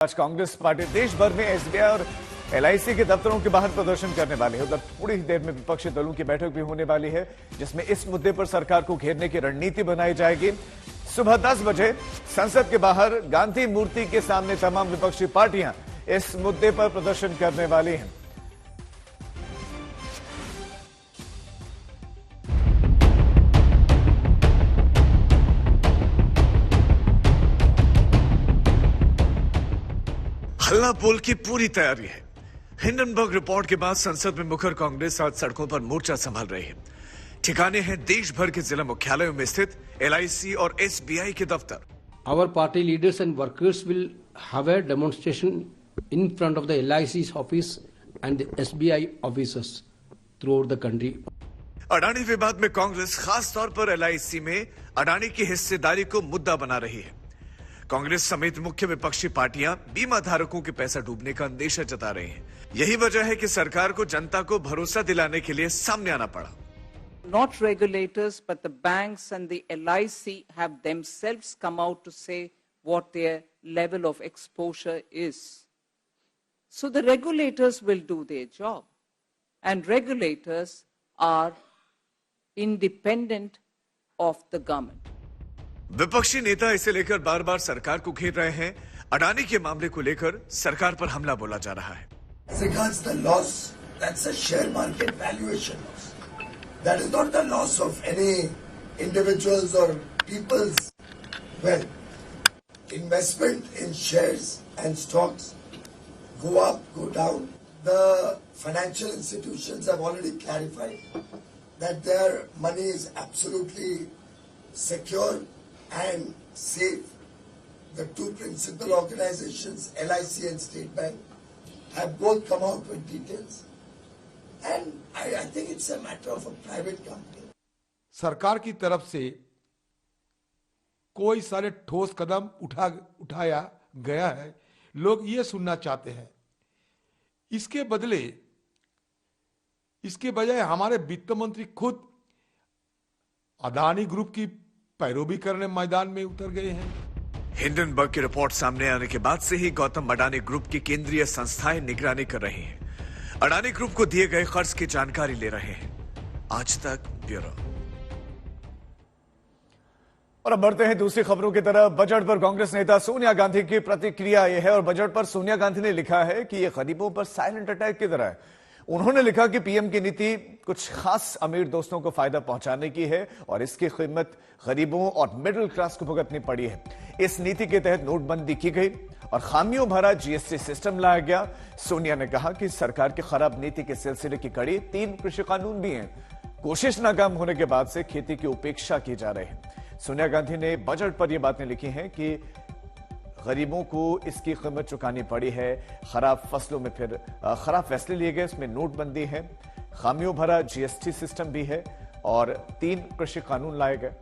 आज कांग्रेस पार्टी देश भर में एसबीआई और एलआईसी के दफ्तरों के बाहर प्रदर्शन करने वाली है। उधर थोड़ी ही देर में विपक्षी दलों की बैठक भी होने वाली है, जिसमें इस मुद्दे पर सरकार को घेरने की रणनीति बनाई जाएगी। सुबह 10 बजे संसद के बाहर गांधी मूर्ति के सामने तमाम विपक्षी पार्टियां इस मुद्दे पर प्रदर्शन करने वाली हैं। हल्ला बोल की पूरी तैयारी है। हिंडनबर्ग रिपोर्ट के बाद संसद में मुखर कांग्रेस आज सड़कों पर मोर्चा संभाल रही है। ठिकाने हैं देश भर के जिला मुख्यालयों में स्थित एलआईसी और एसबीआई के दफ्तर। Our party leaders and workers will have a demonstration in front of the LIC's office and the SBI offices throughout the country. Adani विवाद में कांग्रेस खास तौर पर एलआईसी में अडानी की हिस्सेदारी को मुद्दा बना रही है। कांग्रेस समेत मुख्य विपक्षी पार्टियां बीमा धारकों के पैसा डूबने का अंदेशा जता रही हैं। यही वजह है कि सरकार को जनता को भरोसा दिलाने के लिए सामने आना पड़ा। Not regulators, but the banks and the LIC have themselves come out to say what their level of exposure is. So the regulators will do their job, and regulators are independent of the government. विपक्षी नेता इसे लेकर बार बार सरकार को घेर रहे हैं। अडानी के मामले को लेकर सरकार पर हमला बोला जा रहा है। Regards the loss, that's a share market valuation loss. That is not the loss of any individuals or people's wealth. Investment in shares and stocks go up, go down. The financial institutions have already clarified that their money is absolutely secure and safe. The two principal organizations, LIC and State Bank, have both come out with details. And I think it's a matter of a private company. सरकार की तरफ से कोई सारे ठोस कदम उठाया गया है, लोग ये सुनना चाहते हैं। इसके बजाय हमारे वित्त मंत्री खुद अडानी ग्रुप की पैरोवी करने मैदान में उतर गए हैं। हिंडनबर्ग की रिपोर्ट सामने आने के बाद से ही गौतम अडानी ग्रुप की केंद्रीय संस्थाएं निगरानी कर रही हैं। अडानी ग्रुप को दिए गए खर्च की जानकारी ले रहे हैं। आज तक ब्यूरो। और अब बढ़ते हैं दूसरी खबरों की तरफ। बजट पर कांग्रेस नेता सोनिया गांधी की प्रतिक्रिया यह है, और बजट पर सोनिया गांधी ने लिखा है कि यह गरीबों पर साइलेंट अटैक की तरह है। उन्होंने लिखा कि पीएम की नीति कुछ खास अमीर दोस्तों को फायदा पहुंचाने की है और इसकी कीमत गरीबों और मिडिल क्लास को भुगतनी पड़ी है। इस नीति के तहत नोटबंदी की गई और खामियों भरा जीएसटी सिस्टम लाया गया। सोनिया ने कहा कि सरकार की खराब नीति के सिलसिले की कड़ी 3 कृषि कानून भी हैं। कोशिश नाकाम होने के बाद से खेती की उपेक्षा की जा रही है। सोनिया गांधी ने बजट पर यह बातें लिखी हैं कि गरीबों को इसकी कीमत चुकानी पड़ी है। खराब फसलों में फिर खराब फैसले लिए गए, इसमें नोटबंदी है, खामियों भरा जीएसटी सिस्टम भी है और 3 कृषि कानून लाए गए।